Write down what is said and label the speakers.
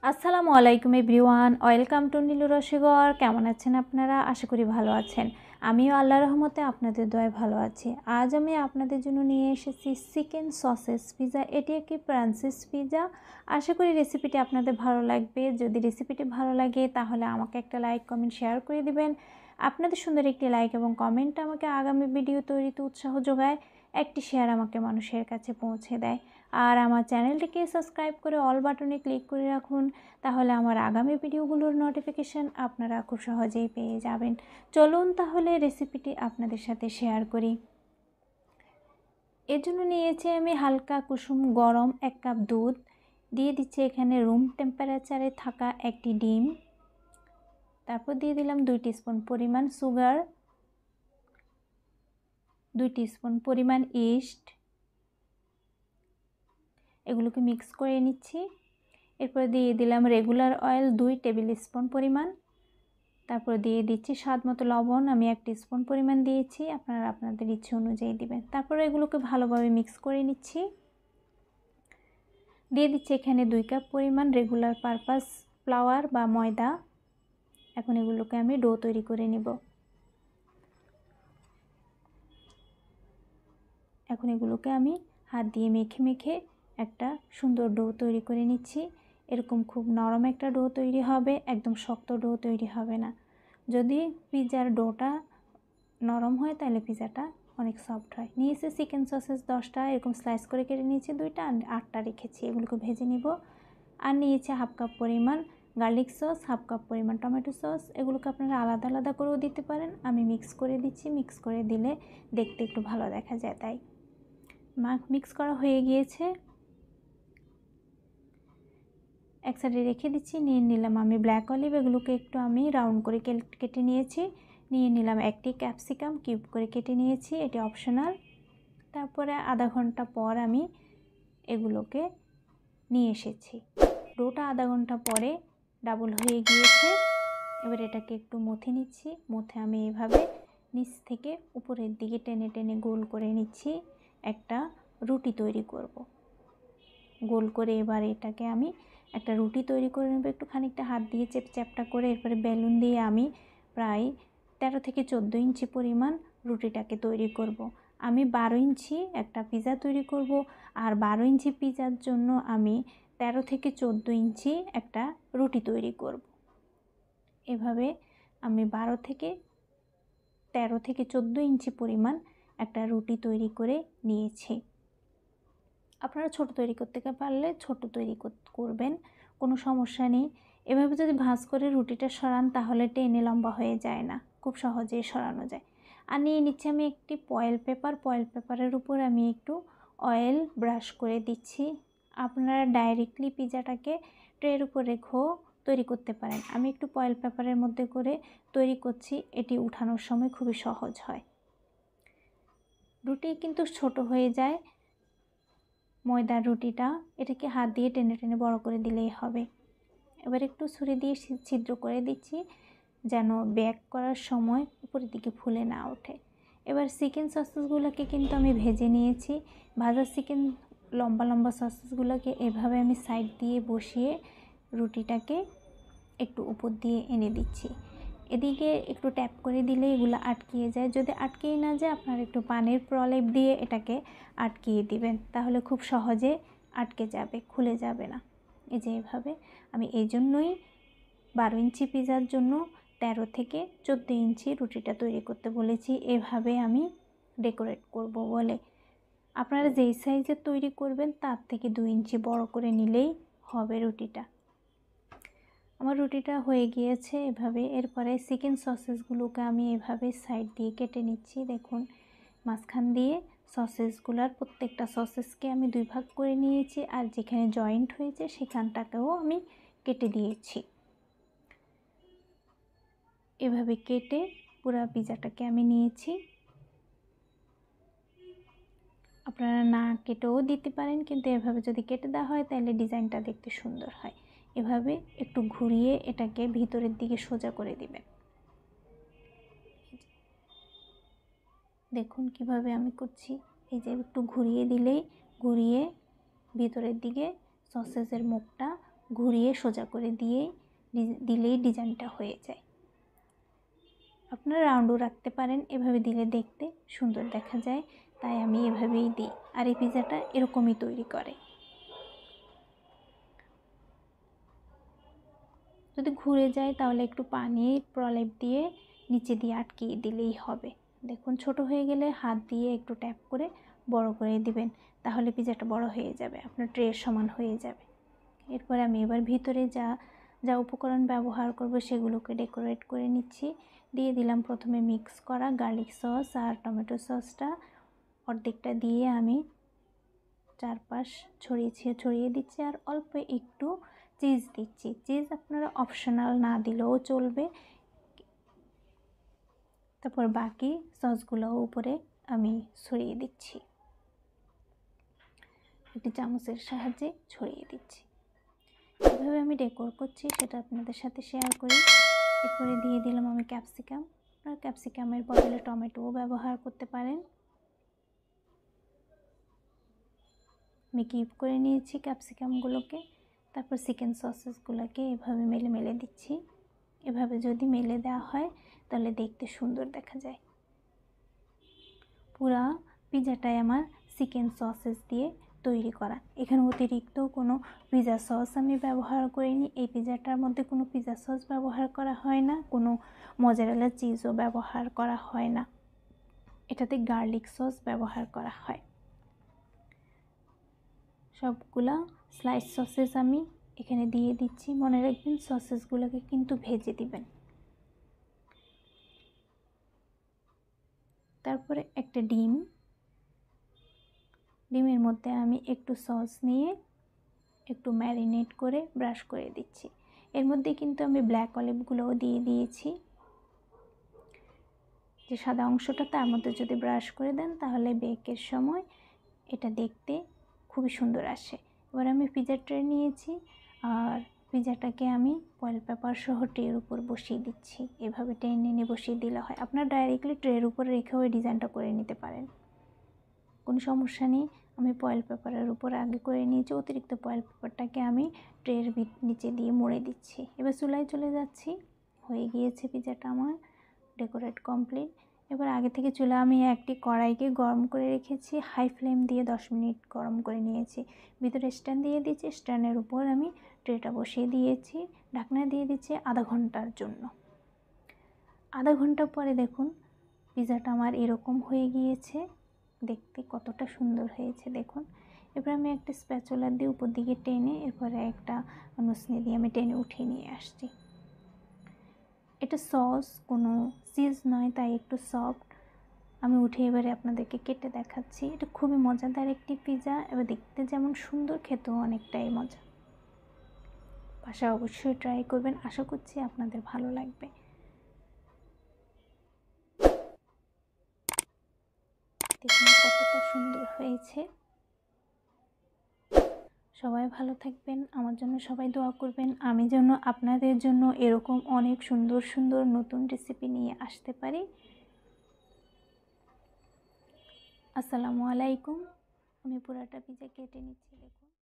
Speaker 1: আসসালামু আলাইকুম everyone, welcome to Nilu রসগর। কেমন আছেন আপনারা? আশা করি ভালো আছেন। আমিও আল্লাহর রহমতে আপনাদের দয়ায় ভালো আছি। আজ আমি আপনাদের জন্য নিয়ে এসেছি চিকেন সসেস পিৎজা। এটি একটি ফ্রান্সিস পিৎজা। আশা করি রেসিপিটি আপনাদের ভালো লাগবে। যদি রেসিপিটি ভালো লাগে তাহলে আমাকে একটা লাইক কমেন্ট শেয়ার করে দিবেন। আপনাদের সুন্দর একটি লাইক এবং কমেন্ট আমাকে আগামী ভিডিও তৈরিতে উৎসাহ যোগায়। একটি শেয়ার আমাকে মানুষের কাছে পৌঁছে দেয়। আর আমার চ্যানেলটিকে সাবস্ক্রাইব করে অল বাটনে ক্লিক করে রাখুন, তাহলে আমার আগামী ভিডিওগুলোর নোটিফিকেশান আপনারা খুব সহজেই পেয়ে যাবেন। চলুন তাহলে রেসিপিটি আপনাদের সাথে শেয়ার করি। এর জন্য নিয়েছি আমি হালকা কুসুম গরম 1 কাপ দুধ, দিয়ে দিচ্ছি এখানে রুম টেম্পারেচারে থাকা একটি ডিম, তারপর দিয়ে দিলাম 2 টিস্পুন পরিমাণ সুগার, 2 টিস্পুন পরিমাণ ইস্ট। এগুলোকে মিক্স করে নিচ্ছি। এরপর দিয়ে দিলাম রেগুলার অয়েল 2 টেবিল স্পুন পরিমাণ, তারপর দিয়ে দিচ্ছি স্বাদ মতো লবণ, আমি 1 টিস্পুন পরিমাণ দিয়েছি, আপনারা আপনাদের ইচ্ছে অনুযায়ী দিবেন। তারপর এগুলোকে ভালোভাবে মিক্স করে নিচ্ছি। দিয়ে দিচ্ছি এখানে 2 কাপ পরিমাণ রেগুলার পারপাস ফ্লাওয়ার বা ময়দা। এখন এগুলোকে আমি ডো তৈরি করে নিব। এখন এগুলোকে আমি হাত দিয়ে মেখে মেখে একটা সুন্দর ডো তৈরি করে নিচ্ছি। এরকম খুব নরম একটা ডো তৈরি হবে, একদম শক্ত ডো তৈরি হবে না। যদি পিৎজার ডোটা নরম হয় তাহলে পিৎজাটা অনেক সফট হয়। নিয়েছি চিকেন সসেস 10টা, এরকম স্লাইস করে কেটে নিয়েছি 2টা, আর 8টা রেখেছি, এগুলোকে ভেজে নিব। আর নিয়েছি হাফ কাপ পরিমাণ গার্লিক সস, হাফ কাপ পরিমাণ টমেটো সস। এগুলোকে আপনারা আলাদা আলাদা করেও দিতে পারেন, আমি মিক্স করে দিচ্ছি। মিক্স করে দিলে দেখতে একটু ভালো দেখা যায়, তাই মিক্স করা হয়ে গিয়েছে। এক সাইডে রেখে দিচ্ছি। নিয়ে নিলাম আমি ব্ল্যাক অলিভ, এগুলোকে একটু আমি রাউন্ড করে কেটে নিয়েছি। নিয়ে নিলাম একটি ক্যাপসিকাম কিউব করে কেটে নিয়েছি, এটি অপশনাল। তারপরে আধা ঘন্টা পর আমি এগুলোকে নিয়ে এসেছি। ডোটা আধা ঘন্টা পরে ডাবল হয়ে গিয়েছে। এবার এটাকে একটু মথে নিচ্ছি। মথে আমি এভাবে নিচ থেকে উপরের দিকে টেনে টেনে গোল করে নিচ্ছি। একটা রুটি তৈরি করব। গোল করে এবার এটাকে আমি একটা রুটি তৈরি করে নেব, একটু খানিকটা হাত দিয়ে চ্যাপটা করে। এরপরে বেলুন দিয়ে আমি প্রায় 13 থেকে 14 ইঞ্চি পরিমাণ রুটিটাকে তৈরি করব। আমি 12 ইঞ্চি একটা পিৎজা তৈরি করব, আর 12 ইঞ্চি পিৎজার জন্য আমি 13 থেকে 14 ইঞ্চি একটা রুটি তৈরি করব। এভাবে আমি 13 থেকে 14 ইঞ্চি পরিমাণ একটা রুটি তৈরি করে নিয়েছি। আপনারা ছোট তৈরি করতে পারলে ছোট তৈরি করবেন, কোনো সমস্যা নেই। এভাবে যদি ভাঁজ করে রুটিটা সরান তাহলে টেনে লম্বা হয়ে যায় না, খুব সহজেই সরানো যায়। আর নিয়ে নিচ্ছি আমি একটি ফয়েল পেপার। ফয়েল পেপারের উপর আমি একটু অয়েল ব্রাশ করে দিচ্ছি। আপনারা ডাইরেক্টলি পিৎজাটাকে ট্রের উপর রেখেও তৈরি করতে পারেন। আমি একটু ফয়েল পেপারের মধ্যে করে তৈরি করছি, এটি উঠানোর সময় খুবই সহজ হয়। রুটি কিন্তু ছোট হয়ে যায় ময়দার রুটিটা, এটাকে হাত দিয়ে টেনে টেনে বড় করে দিলেই হবে। এবার একটু ছুরি দিয়ে ছিদ্র করে দিচ্ছি যেন বেক করার সময় উপরের দিকে ফুলে না ওঠে। এবার চিকেন সসেসগুলোকে কিন্তু আমি ভেজে নিয়েছি। ভাজা চিকেন লম্বা লম্বা সসেসগুলোকে এভাবে আমি সাইড দিয়ে বসিয়ে রুটিটাকে একটু উপর দিয়ে এনে দিচ্ছি। এদিকে একটু ট্যাপ করে দিলে এগুলো আটকিয়ে যায়। যদি আটকিয়ে না যায় আপনারা একটু পানির প্রলেপ দিয়ে এটাকে আটকিয়ে দিবেন, তাহলে খুব সহজে আটকে যাবে, খুলে যাবে না। এই যে এভাবে আমি এই জন্যই 12 ইঞ্চি পিৎজার জন্য 13 থেকে 14 ইঞ্চি রুটিটা তৈরি করতে বলেছি। এভাবে আমি ডেকোরেট করব বলে। আপনারা যেই সাইজের তৈরি করবেন তার থেকে 2 ইঞ্চি বড় করে নিলেই হবে রুটিটা। আমার রুটিটা হয়ে গিয়েছে এভাবে। এরপরে চিকেন সসেসগুলোকে আমি এভাবে সাইড দিয়ে কেটে নিচ্ছি। দেখুন মাঝখান দিয়ে সসেসগুলোর প্রত্যেকটা সসেসকে আমি 2 ভাগ করে নিয়েছি, আর যেখানে জয়েন্ট হয়েছে সেখানটাকেও আমি কেটে দিয়েছি। এভাবে কেটে পুরো পিৎজাটাকে আমি নিয়েছি। আপনারা না কেটেও দিতে পারেন, কিন্তু এভাবে যদি কেটে দেওয়া হয় তাহলে ডিজাইনটা দেখতে সুন্দর হয়। এভাবে একটু ঘুরিয়ে এটাকে ভিতরের দিকে সোজা করে দিবেন। দেখুন কিভাবে আমি করছি। এই যে একটু ঘুরিয়ে দিলেই ঘুরিয়ে ভিতরের দিকে সসেসের মুখটা ঘুরিয়ে সোজা করে দিলেই ডিজাইনটা হয়ে যায়। আপনারা রাউন্ডও রাখতে পারেন, এভাবে দিলে দেখতে সুন্দর দেখা যায়, তাই আমি এভাবেই দিই। আর এই পিজাটা এরকমই তৈরি করে। যদি ঘুরে যায় তাহলে একটু পানির প্রলেপ দিয়ে নিচে দিয়ে আটকিয়ে দিলেই হবে। দেখুন ছোট হয়ে গেলে হাত দিয়ে একটু ট্যাপ করে বড় করে দিবেন, তাহলে পিজাটা বড় হয়ে যাবে, আপনার ট্রের সমান হয়ে যাবে। এরপর আমি এবার ভিতরে যা উপকরণ ব্যবহার করব সেগুলোকে ডেকোরেট করে নিচ্ছি। দিয়ে দিলাম প্রথমে মিক্স করা গার্লিক সস আর টমেটো সসটা, অর্ধেকটা দিয়ে আমি চারপাশ ছড়িয়ে দিচ্ছি। আর অল্প একটু চিজ দিচ্ছি। চিজ আপনারা অপশনাল না দিলেও চলবে। তারপর বাকি সসগুলোও উপরে আমি ছড়িয়ে দিচ্ছি, একটি চামচের সাহায্যে ছড়িয়ে দিচ্ছি। কীভাবে আমি ডেকোর করছি সেটা আপনাদের সাথে শেয়ার করি। এরপরে দিয়ে দিলাম আমি ক্যাপসিকাম। আপনারা ক্যাপসিকামের বদলে টমেটোও ব্যবহার করতে পারেন। আমি কিপ করে নিয়েছি ক্যাপসিকামগুলোকে। তারপর চিকেন সসেসগুলোকে এভাবে মেলে দিচ্ছি। এভাবে যদি মেলে দেওয়া হয় তাহলে দেখতে সুন্দর দেখা যায়। পুরা পিজাটাই আমার চিকেন সসেস দিয়ে তৈরি করা। এখানে অতিরিক্ত কোনো পিজা সস আমি ব্যবহার করিনি। এই পিজাটার মধ্যে কোনো পিজা সস ব্যবহার করা হয় না, কোনো মজারেলা চিজও ব্যবহার করা হয় না। এটাতে গার্লিক সস ব্যবহার করা হয়। সবগুলা স্লাইস সসেস আমি এখানে দিয়ে দিচ্ছি। মনে রাখবেন সসেসগুলোকে কিন্তু ভেজে দিবেন। তারপরে একটা ডিমের মধ্যে আমি একটু সস নিয়ে একটু ম্যারিনেট করে ব্রাশ করে দিচ্ছি। এর মধ্যে কিন্তু আমি ব্ল্যাক অলিভগুলোও দিয়ে দিয়েছি। যে সাদা অংশটা তার মধ্যে যদি ব্রাশ করে দেন তাহলে বেকের সময় এটা দেখতে খুবই সুন্দর আসে। এবার আমি পিজা ট্রে নিয়েছি আর পিজাটাকে আমি ফয়েল পেপার সহ ট্রের উপর বসিয়ে দিচ্ছি। এভাবে টেনে বসিয়ে দিলে হয়। আপনারা ডাইরেক্টলি ট্রের উপরে রেখেও এই ডিজাইনটা করে নিতে পারেন, কোনো সমস্যা নেই। আমি ফয়েল পেপারের উপর আগে করে নিয়েছি। অতিরিক্ত ফয়েল পেপারটাকে আমি ট্রের নিচে দিয়ে মুড়ে দিচ্ছি। এবার চুলায় চলে যাচ্ছি। হয়ে গিয়েছে পিজাটা আমার ডেকোরেট কমপ্লিট। এবার আগে থেকে চুলা আমি একটি কড়াইকে গরম করে রেখেছি, হাই ফ্লেম দিয়ে 10 মিনিট গরম করে নিয়েছি। ভিতরে স্ট্যান্ড দিয়ে দিয়েছি, স্ট্যান্ডের উপর আমি ট্রেটা বসিয়ে দিয়েছি। ঢাকনা দিয়ে দিচ্ছি আধা ঘন্টার জন্য। আধা ঘন্টা পরে দেখুন পিজাটা আমার এরকম হয়ে গিয়েছে। দেখতে কতটা সুন্দর হয়েছে দেখুন। এবার আমি একটা স্প্যাচুলা দিয়ে উপর দিকে টেনে, এরপরে একটা নুসনি দিয়ে আমি টেনে উঠিয়ে নিয়ে আসছি। এটা সস কোনো চিজ নয়, তাই একটু সফট। আমি উঠে এবারে আপনাদেরকে কেটে দেখাচ্ছি। এটা খুবই মজাদার একটি পিজা। এবার দেখতে যেমন সুন্দর, খেতেও অনেকটাই মজা। বাসায় অবশ্যই ট্রাই করবেন, আশা করছি আপনাদের ভালো লাগবে। দেখুন কতটা সুন্দর হয়েছে। সবাই ভালো থাকবেন, আমার জন্য সবাই দোয়া করবেন, আমি যেন আপনাদের জন্য এরকম অনেক সুন্দর সুন্দর নতুন রেসিপি নিয়ে আসতে পারি। আসসালামু আলাইকুম। আমি পুরাটা পিজা কেটে নিচ্ছি দেখুন।